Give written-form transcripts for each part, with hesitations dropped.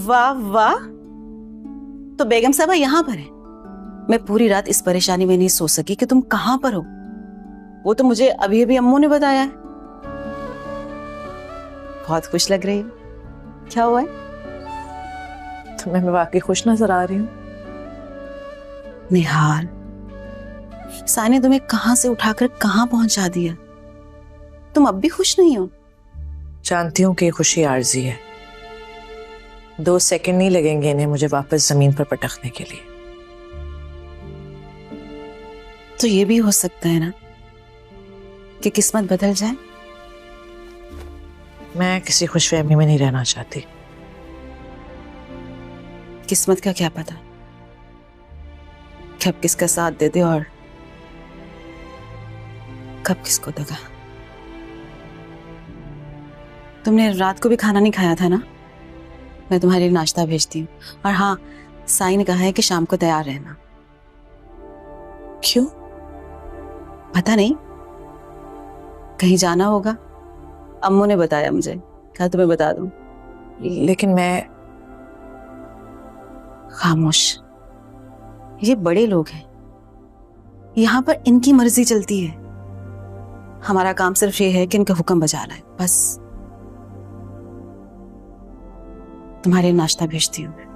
वाह वाह, तो बेगम साहबा यहाँ पर है। मैं पूरी रात इस परेशानी में नहीं सो सकी कि तुम कहाँ पर हो। वो तो मुझे अभी अभी अम्मू ने बताया है। बहुत खुश लग रही हो, क्या हुआ है? तुम्हें मैं वाकई खुश नजर आ रही हूँ। निहाल, सानी तुम्हें कहाँ से उठाकर कहाँ पहुंचा दिया। तुम अब भी खुश नहीं हो? जानती हूँ कि खुशी आर्जी है, 2 सेकंड नहीं लगेंगे इन्हें मुझे वापस जमीन पर पटकने के लिए। तो ये भी हो सकता है ना कि किस्मत बदल जाए। मैं किसी खुशफहमी में नहीं रहना चाहती। किस्मत का क्या पता कब किसका साथ दे दे और कब किसको दगा। तुमने रात को भी खाना नहीं खाया था ना? मैं तुम्हारे लिए नाश्ता भेजती हूँ। और हाँ, साई ने कहा है कि शाम को तैयार रहना। क्यों? पता नहीं, कहीं जाना होगा। अम्मू ने बताया मुझे, कहा तुम्हें बता दूं। लेकिन मैं। खामोश, ये बड़े लोग हैं, यहाँ पर इनकी मर्जी चलती है। हमारा काम सिर्फ ये है कि इनका हुक्म बजाना है, बस। तुम्हारे नाश्ता भेजती हूँ मैं।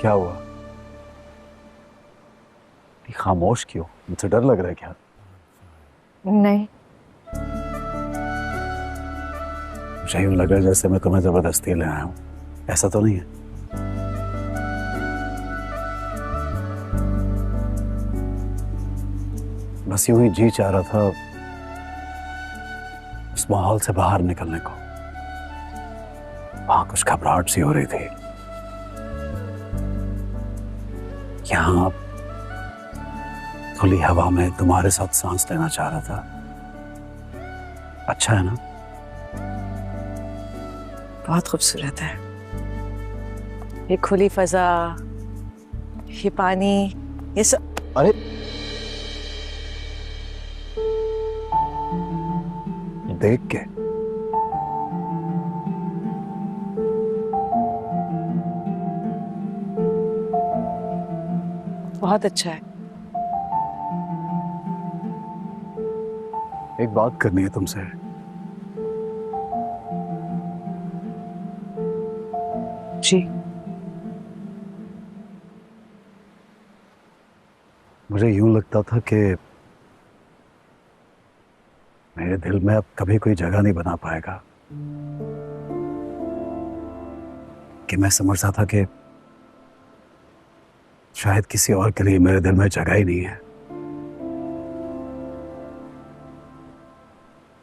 क्या हुआ? खामोश क्यों? मुझे डर लग रहा है क्या? नहीं। मुझे यूं लग रहा है जैसे मैं तुम्हें जबरदस्ती ले आया हूं। ऐसा तो नहीं है? बस यूं ही जी चाह रहा था उस माहौल से बाहर निकलने को। वहां कुछ घबराहट सी हो रही थी। यहाँ खुली हवा में तुम्हारे साथ सांस लेना चाह रहा था। अच्छा है ना? बहुत खूबसूरत है ये खुली फजा, ये पानी, ये सब। अरे देख के बहुत अच्छा है। एक बात करनी है तुमसे। जी। मुझे यूं लगता था कि मेरे दिल में अब कभी कोई जगह नहीं बना पाएगा, कि मैं समझता था कि शायद किसी और के लिए मेरे दिल में जगह ही नहीं है,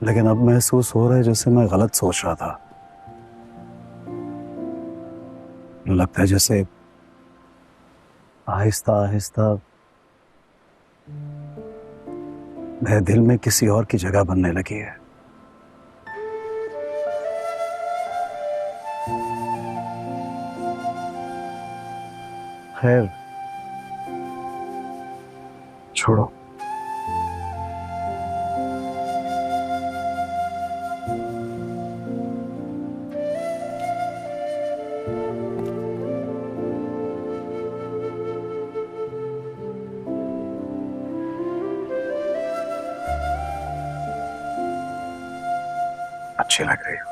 लेकिन अब महसूस हो रहा है जैसे मैं गलत सोच रहा था। लगता है जैसे आहिस्ता आहिस्ता मेरे दिल में किसी और की जगह बनने लगी है। खैर छोड़ो। अच्छी लग रही हो।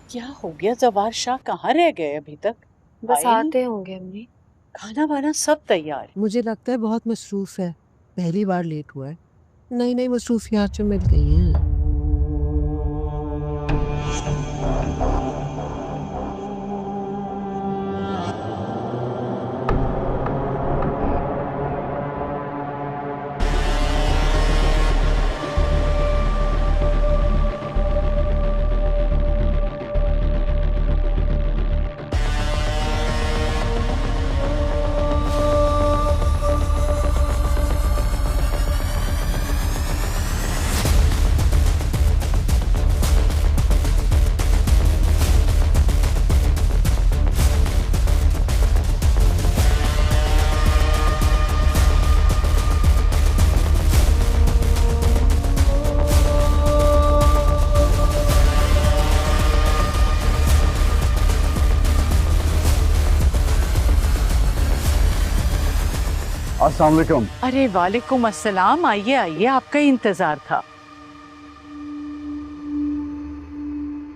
क्या हो गया? जवार शाह कहाँ रह गए अभी तक? बस आए नहीं? आते होंगे अम्मी। खाना वाना सब तैयार है। मुझे लगता है बहुत मसरूफ है, पहली बार लेट हुआ है। नई नई मसरूफियात जो मिल गई हैं। अस्सलाम वालेकुम। अरे वालेकुम अस्सलाम। आइए आइए, आपका ही इंतजार था।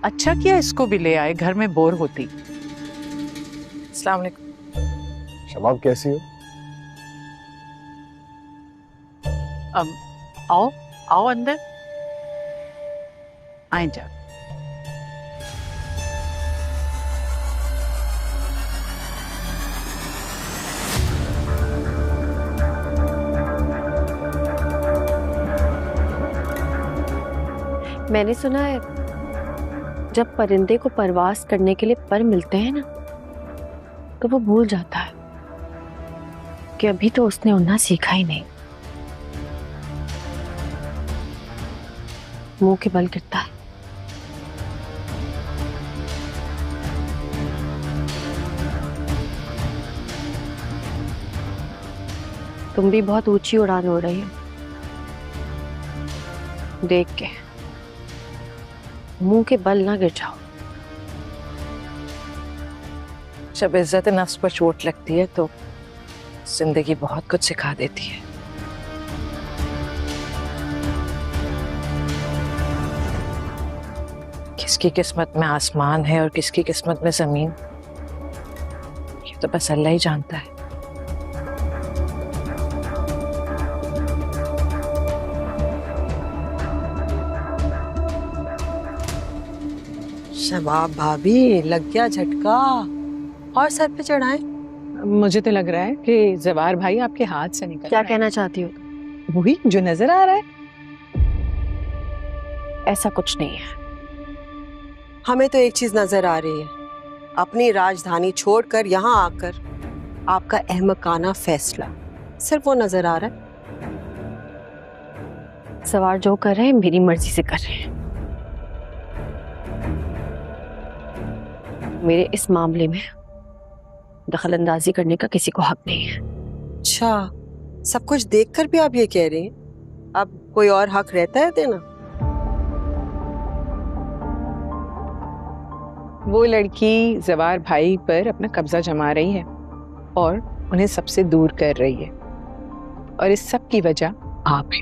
अच्छा किया इसको भी ले आए, घर में बोर होती। अस्सलाम वालेकुम। शबाब कैसी हो? आओ आओ अंदर आए जा। मैंने सुना है जब परिंदे को परवास करने के लिए पर मिलते हैं ना, तो वो भूल जाता है कि अभी तो उसने उड़ना सीखा ही नहीं। मुंह के बल गिरता है। तुम भी बहुत ऊंची उड़ान हो रही हो, देख के मुंह के बल ना गिर जाओ। जब इज्जत नफ्स पर चोट लगती है तो जिंदगी बहुत कुछ सिखा देती है। किसकी किस्मत में आसमान है और किसकी किस्मत में जमीन, ये तो बस अल्लाह ही जानता है। शबाब भाभी, लग गया झटका। और सर पे चढ़ाए। मुझे तो लग रहा है कि जवार भाई आपके हाथ से निकल क्या रहा है। कहना चाहती हो? वही जो नजर आ रहा है। ऐसा कुछ नहीं है। हमें तो एक चीज नजर आ रही है, अपनी राजधानी छोड़कर यहाँ आकर आपका अहमकाना फैसला, सिर्फ वो नजर आ रहा है। सवार जो कर रहे हैं मेरी मर्जी से कर रहे हैं। मेरे इस मामले में दखल अंदाजी करने का किसी को हक नहीं है। अच्छा, सब कुछ देखकर भी आप ये कह रहे हैं? अब कोई और हक रहता है देना? वो लड़की जवार भाई पर अपना कब्जा जमा रही है और उन्हें सबसे दूर कर रही है, और इस सब की वजह आप है।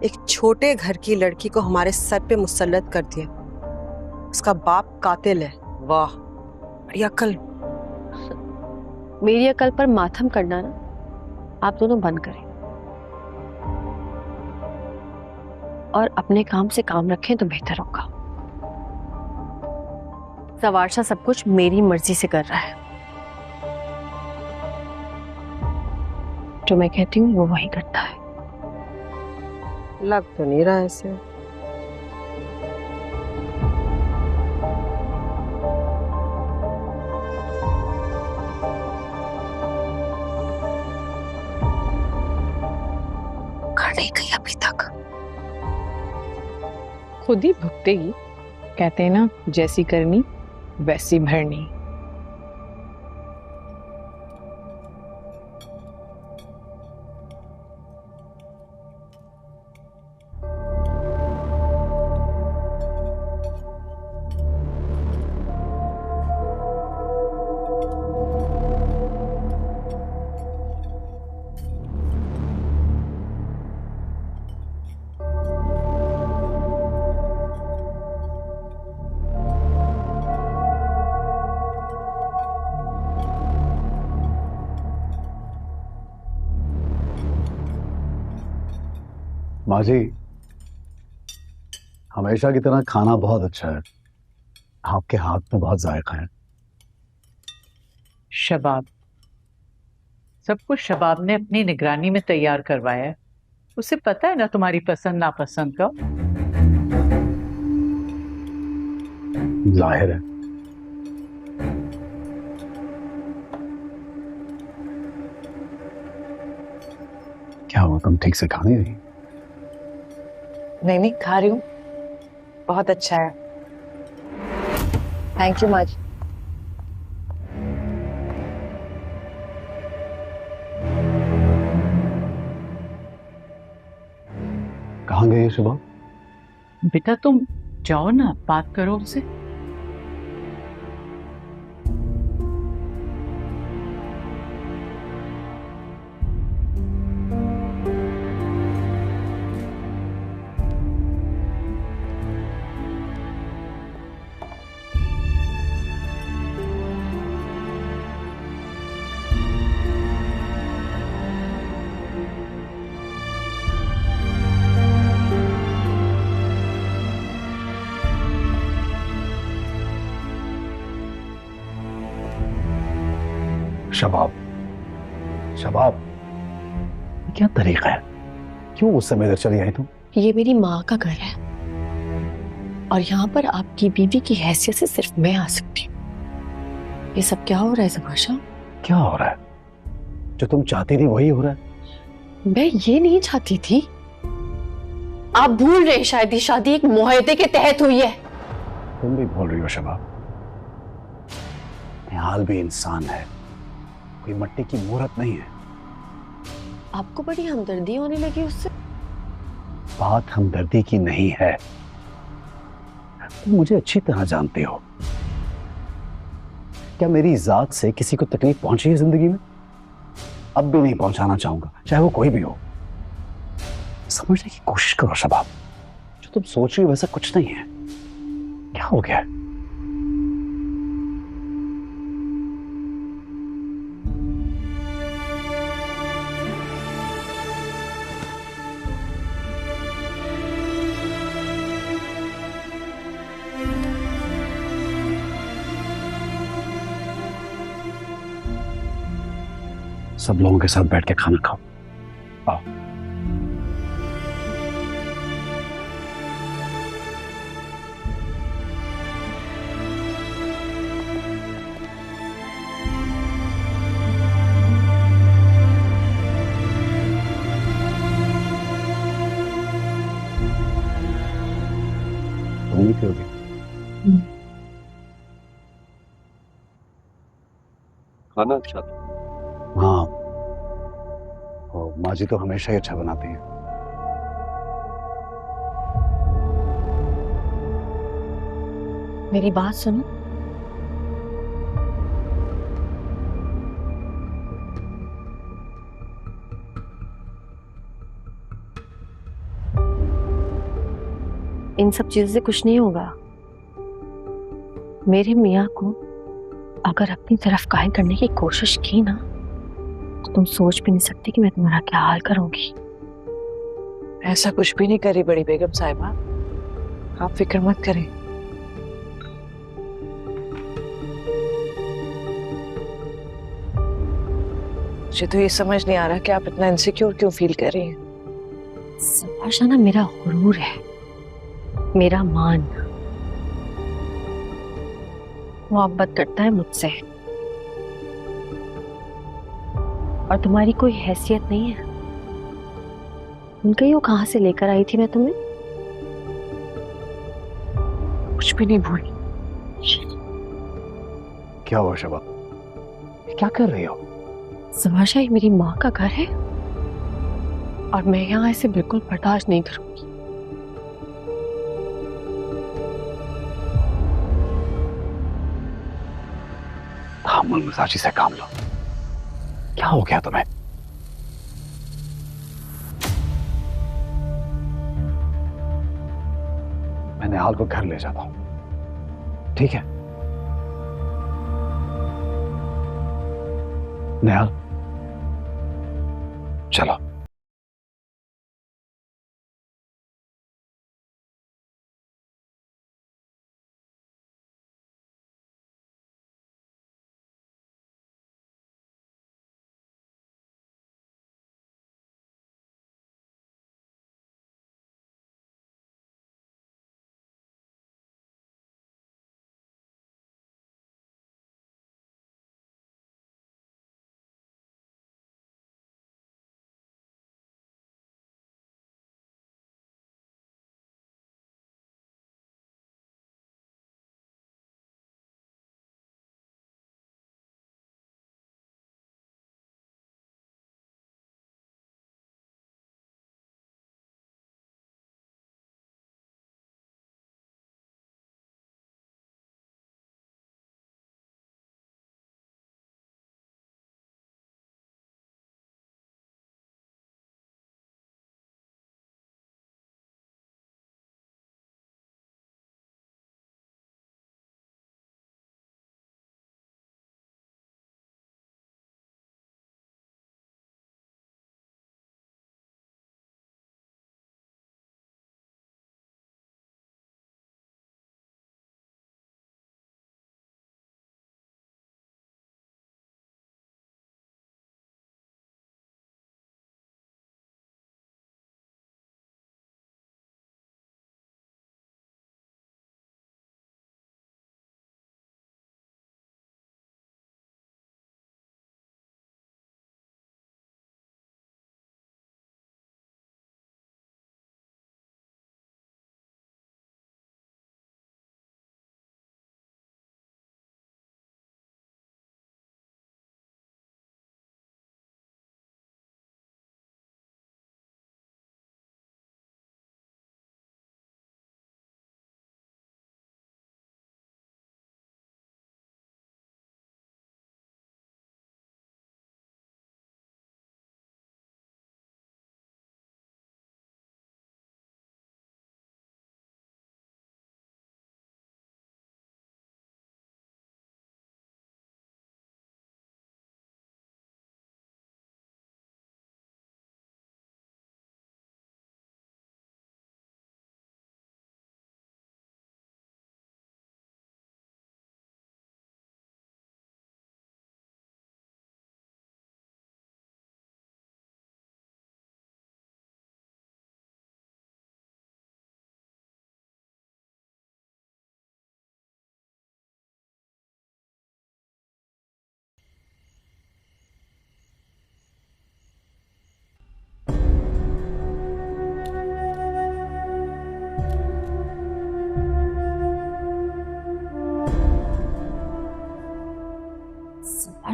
एक छोटे घर की लड़की को हमारे सर पे मुसल्लत कर दिया, उसका बाप कातिल है। वाह, बड़ी अक्ल। मेरी अकल पर मातम करना ना आप दोनों बंद करें और अपने काम से काम रखें तो बेहतर होगा। सवारशा सब कुछ मेरी मर्जी से कर रहा है, जो मैं कहती हूँ वो वही करता है। लग तो नहीं रहा ऐसे। खड़ी गई अभी तक। खुद ही भुगतेगी। कहते हैं ना, जैसी करनी वैसी भरनी। माँ जी, हमेशा की तरह खाना बहुत अच्छा है। आपके हाथ में बहुत जायका है। शबाब, सब कुछ शबाब ने अपनी निगरानी में तैयार करवाया है। उसे पता है ना तुम्हारी पसंद नापसंद का। जाहिर है। क्या हुआ, तुम ठीक से खा नहीं रही? नहीं खा रही हूँ, बहुत अच्छा है। Thank you much. कहाँ गई है शुभा? बेटा तुम जाओ ना, बात करो उससे। शबाब, शबाब, क्या तरीका है? क्यों उस समय इधर चली आई तुम? ये मेरी माँ का घर है और यहाँ पर आपकी बीवी की हैसियत से सिर्फ मैं आ सकती हूँ। ये सब क्या हो रहा है ज़फर शाह? क्या हो रहा है? जो तुम चाहती थी वही हो रहा है। मैं ये नहीं चाहती थी। आप भूल रहे शायद ये शादी एक मुआहदे के तहत हुई है। तुम भी भूल रही हो शबाब, निहाल भी इंसान है, कोई मिट्टी की मूरत नहीं है। आपको बड़ी हमदर्दी होने लगी उससे। बात हमदर्दी की नहीं है, तुम मुझे अच्छी तरह जानते हो। क्या मेरी जात से किसी को तकलीफ पहुंची है जिंदगी में? अब भी नहीं पहुंचाना चाहूंगा, चाहे वो कोई भी हो। समझने की कोशिश करो शबाब, जो तुम सोच रही हो वैसा कुछ नहीं है। क्या हो गया? सब लोगों के साथ बैठ के खाना खाओ। आओ। तुम नहीं पियोगे? खाना अच्छा था। हाँ, और माँ जी तो हमेशा ही अच्छा बनाती है। मेरी बात सुनो। इन सब चीजों से कुछ नहीं होगा। मेरे मियाँ को अगर अपनी तरफ कायल करने की कोशिश की ना, तो तुम सोच भी नहीं सकती कि मैं तुम्हारा क्या हाल करूंगी। ऐसा कुछ भी नहीं करी बड़ी बेगम साहिबा, आप फिक्र मत करें। मुझे तो ये समझ नहीं आ रहा कि आप इतना इनसिक्योर क्यों फील कर रही हैं। सफाशा ना मेरा गुरूर है, मेरा मान मोहब्बत करता है मुझसे और तुम्हारी कोई हैसियत नहीं है। उनका ही वो कहाँ से लेकर आई थी मैं तुम्हें? कुछ भी नहीं भूली। क्या हुआ शबाब, क्या कर रही हो? सफाशा ये मेरी माँ का घर है और मैं यहाँ ऐसे बिल्कुल बर्दाश्त नहीं करूंगी। तामुल मिजाजी से काम लो। क्या हो गया तुम्हें? मैं निहाल को घर ले जाता हूं, ठीक है? निहाल, चलो।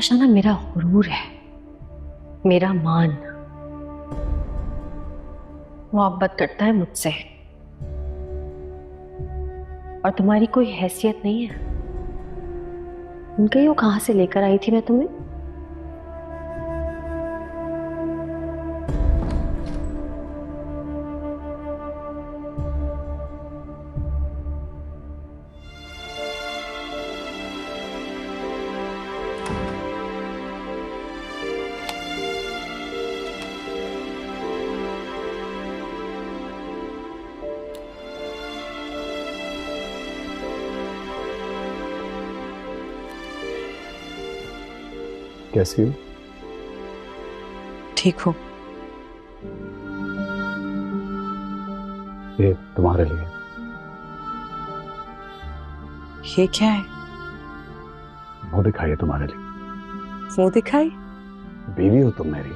आशाना मेरा गुरूर है, मेरा मान। मोहब्बत करता है मुझसे और तुम्हारी कोई हैसियत नहीं है। उनके वो कहां से लेकर आई थी मैं तुम्हें? कैसी हो? ठीक हो? ये तुम्हारे लिए। ये क्या है? वो दिखाइए तुम्हारे लिए। मुंह दिखाई? बीवी हो तुम मेरी,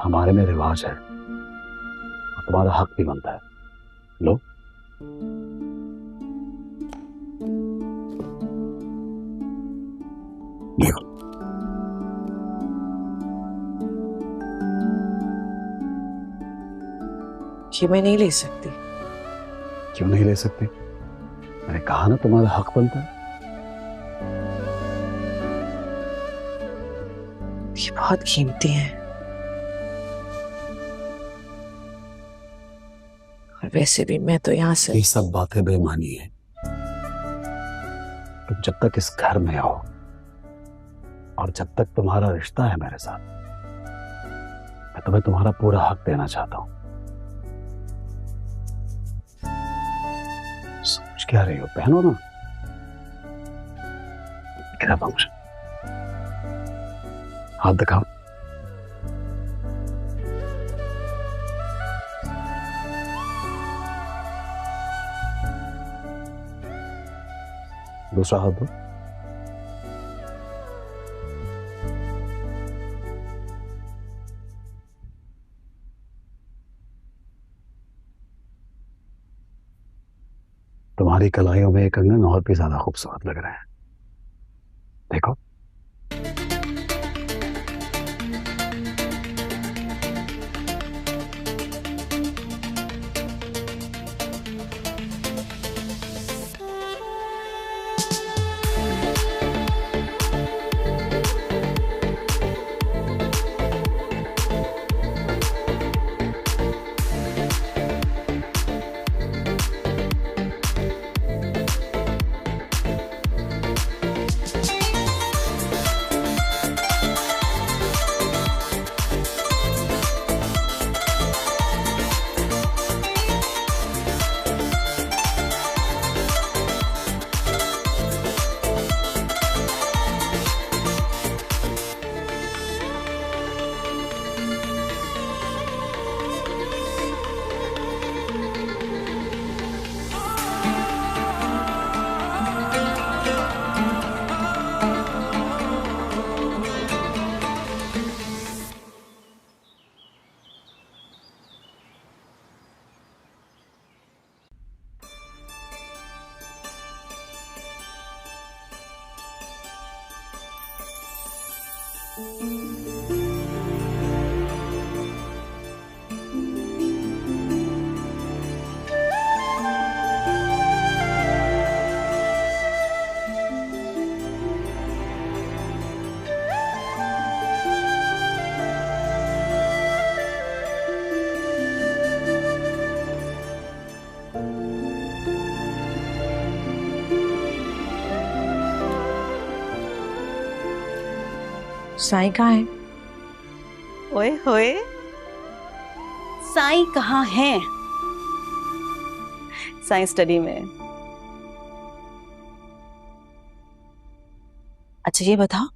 हमारे में रिवाज है और तुम्हारा हक भी बनता है। लो। देखो। ये मैं नहीं ले सकती। क्यों नहीं ले सकती? मैंने कहा ना तुम्हारा हक बनता है। ये बहुत कीमती है और वैसे भी मैं तो यहाँ से। ये सब बातें बेईमानी है। तुम जब तक इस घर में हो और जब तक तुम्हारा रिश्ता है मेरे साथ, मैं तुम्हें तुम्हारा पूरा हक देना चाहता हूं। समझ क्या रही हो? पहनो ना। क्या फंक्शन? हाथ दिखाओ। दूसरा हाथ दो। तुम्हारी कलाइयों में एक कंगन और भी ज्यादा खूबसूरत लग रहे हैं। देखो। साईं कहाँ है? ओए होए, साईं कहाँ हैं? साईं स्टडी में। अच्छा ये बताओ,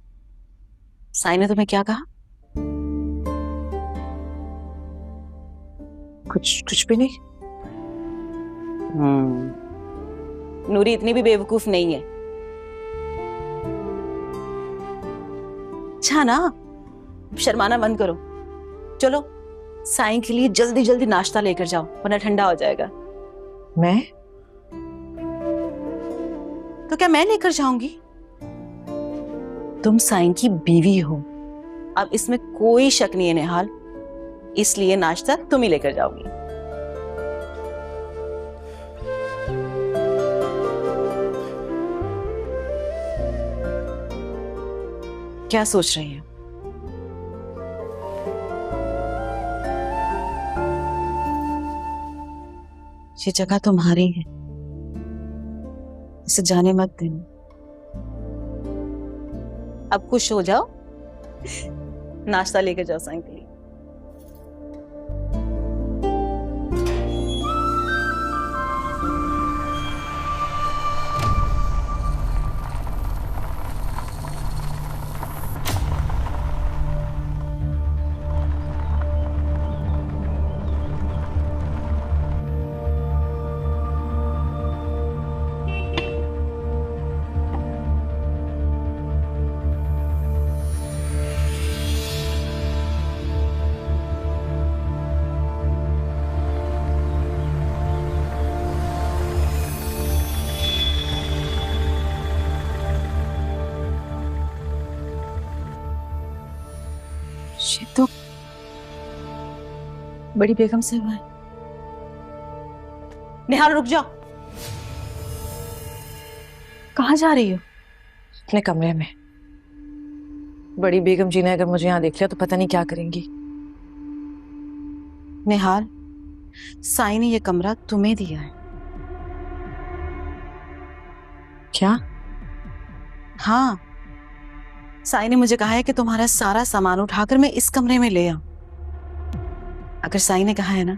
साईं ने तुम्हें क्या कहा? कुछ भी नहीं। नूरी इतनी भी बेवकूफ नहीं है। अच्छा ना, शर्माना बंद करो। चलो साईं के लिए जल्दी जल्दी नाश्ता लेकर जाओ, वरना ठंडा हो जाएगा। मैं? तो क्या मैं लेकर जाऊंगी? तुम साईं की बीवी हो, अब इसमें कोई शक नहीं है निहाल, इसलिए नाश्ता तुम ही लेकर जाओगी। क्या सोच रही है? ये जगह तुम्हारी है, इसे जाने मत देना। अब खुश हो जाओ, नाश्ता लेकर जाओ साईं के लिए। ये तो बड़ी बेगम से हुआ है। निहाल रुक जाओ, कहाँ जा रही हो? अपने कमरे में। बड़ी बेगम जी ने अगर मुझे यहाँ देख लिया तो पता नहीं क्या करेंगी। निहाल, साईं ने ये कमरा तुम्हें दिया है। क्या? हाँ, साईं ने मुझे कहा है कि तुम्हारा सारा सामान उठाकर मैं इस कमरे में ले आऊं। अगर साईं ने कहा है ना,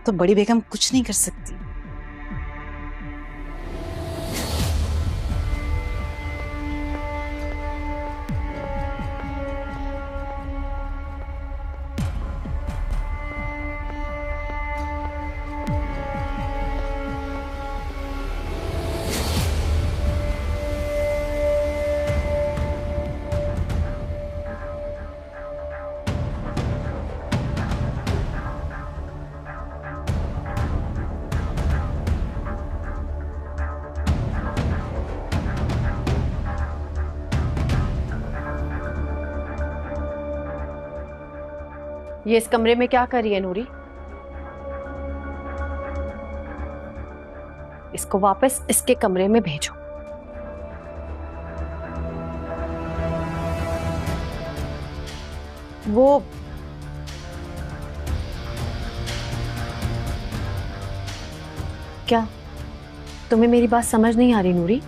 तो बड़ी बेगम कुछ नहीं कर सकती। ये इस कमरे में क्या कर रही है नूरी? इसको वापस इसके कमरे में भेजो। वो क्या, तुम्हें मेरी बात समझ नहीं आ रही नूरी?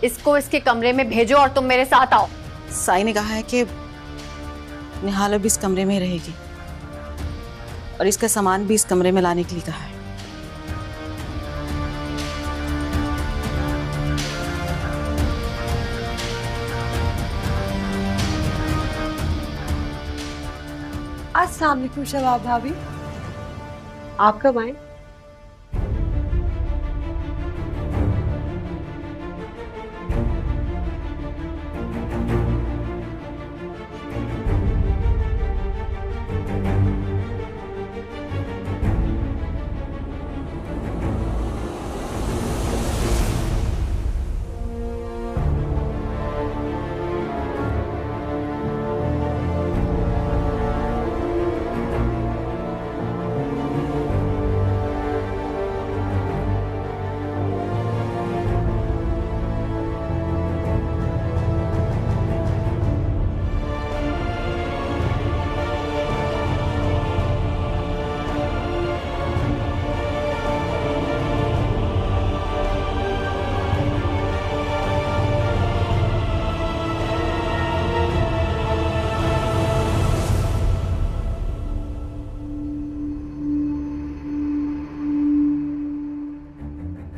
इसको इसके कमरे में भेजो और तुम मेरे साथ आओ। साईं ने कहा है कि निहाल अब इस कमरे में रहेगी और इसका सामान भी इस कमरे में लाने के लिए कहा है। अस्सलाम वालेकुम शबाब भाभी, आप कब आए?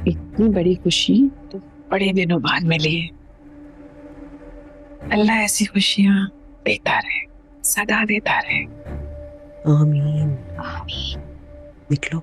इतनी बड़ी खुशी तो बड़े दिनों बाद मिली है। अल्लाह ऐसी खुशियां देता रहे, सदा देता रहे। आमीन आमीन। निकलो।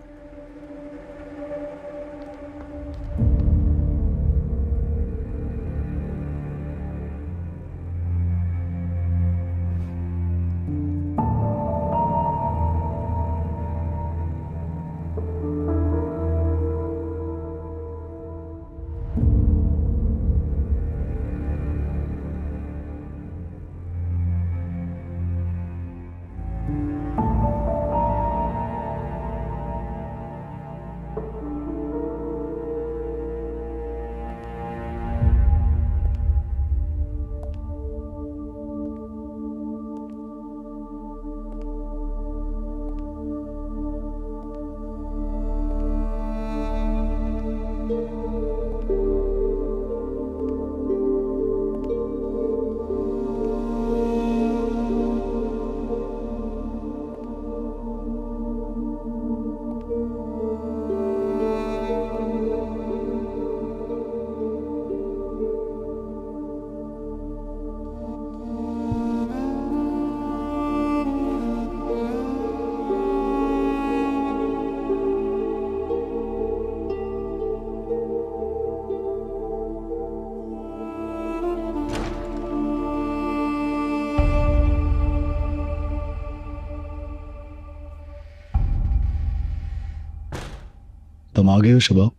तुम आ गए हो शबाब।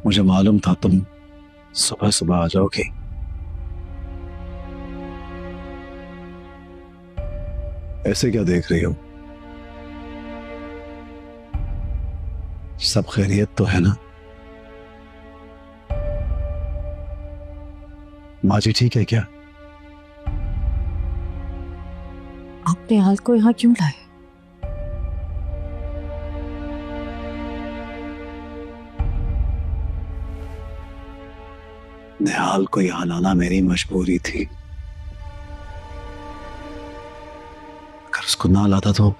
मुझे मालूम था तुम सुबह सुबह आ जाओगे। ऐसे क्या देख रही हो? सब खैरियत तो है ना? माँ जी ठीक है क्या? आप निहाल को यहाँ क्यों लाए? निहाल को यहाँ लाना मेरी मजबूरी थी। अगर उसको ना लाता तो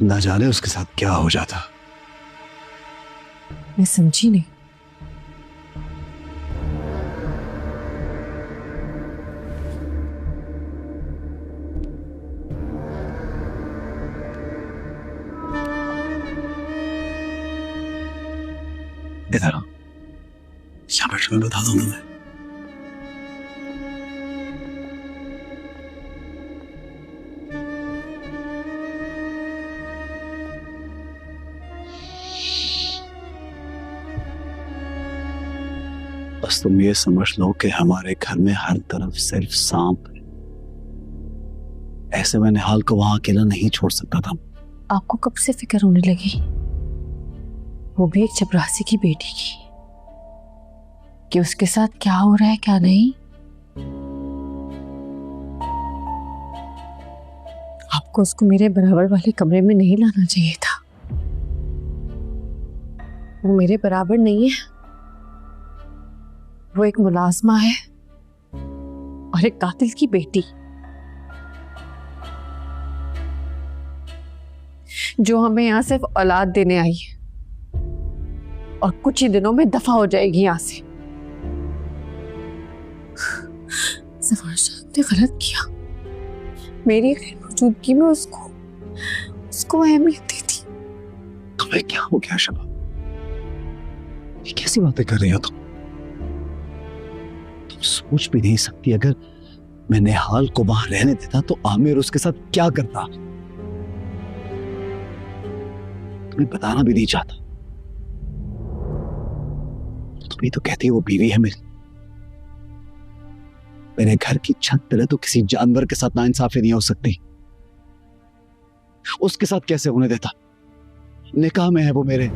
ना जाने उसके साथ क्या हो जाता। मैं समझी नहीं। इधर आओ, यहाँ बैठ कर बता दूंगा मैं। बस तुम ये समझ लो कि हमारे घर में हर तरफ सिर्फ सांप है। ऐसे में निहाल को वहां अकेला नहीं छोड़ सकता था। आपको कब से फिक्र होने लगी, वो भी एक चपरासी की बेटी की, कि उसके साथ क्या हो रहा है क्या नहीं? आपको उसको मेरे बराबर वाले कमरे में नहीं लाना चाहिए था। वो मेरे बराबर नहीं है। वो एक मुलाजमा है और एक कातिल की बेटी, जो हमें यहां सिर्फ औलाद देने आई है और कुछ ही दिनों में दफा हो जाएगी यहां से। जफर साहब ने गलत किया। मेरी गैर मौजूदगी में उसको अहमियत दी थी। तुम्हें क्या हो गया शबा? ये कैसी बातें कर रही हो तुम सोच भी नहीं सकती। अगर मैं निहाल को वहां रहने देता तो आमिर उसके साथ क्या करता? तुम्हें बताना भी नहीं चाहता। तुम ही तो कहती हो वो बीवी है मेरी। मेरे घर की छत तले तो किसी जानवर के साथ नाइंसाफी नहीं हो सकती। उसके साथ कैसे होने देता? निकाह में है वो मेरे।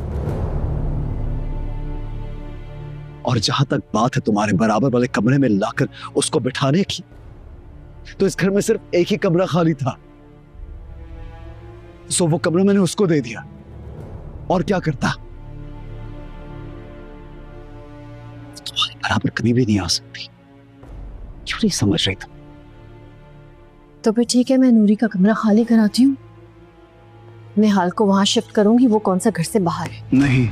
और जहां तक बात है तुम्हारे बराबर वाले कमरे में लाकर उसको बिठाने की, तो इस घर में सिर्फ एक ही कमरा खाली था, सो वो कमरा मैंने उसको दे दिया। और क्या करता? तुम्हारे बराबर कभी भी नहीं आ सकती। क्यों नहीं समझ रही तुम? तो फिर ठीक है, मैं नूरी का कमरा खाली कराती हूँ। निहाल को वहां शिफ्ट करूंगी। वो कौन सा घर से बाहर है? नहीं,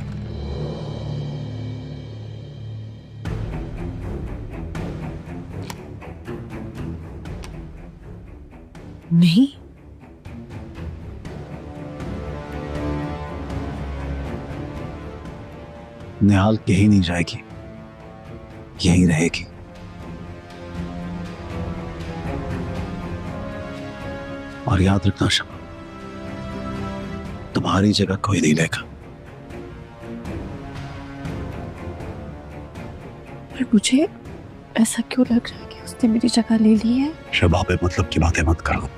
नहीं, निहाल कहीं नहीं जाएगी, यहीं रहेगी। और याद रखना शबा, तुम्हारी जगह कोई नहीं लेगा। पर मुझे ऐसा क्यों लग रहा है कि उसने मेरी जगह ले ली है? शबा पे मतलब की बातें मत करो।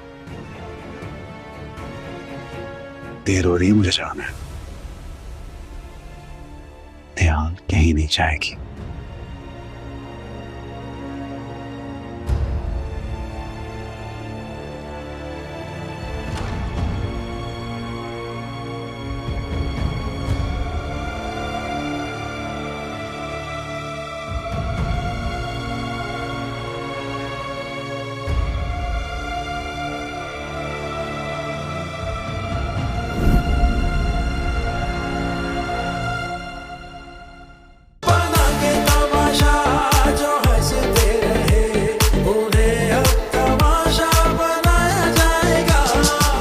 देर हो रही है, मुझे जाना है। निहाल कहीं नहीं जाएगी।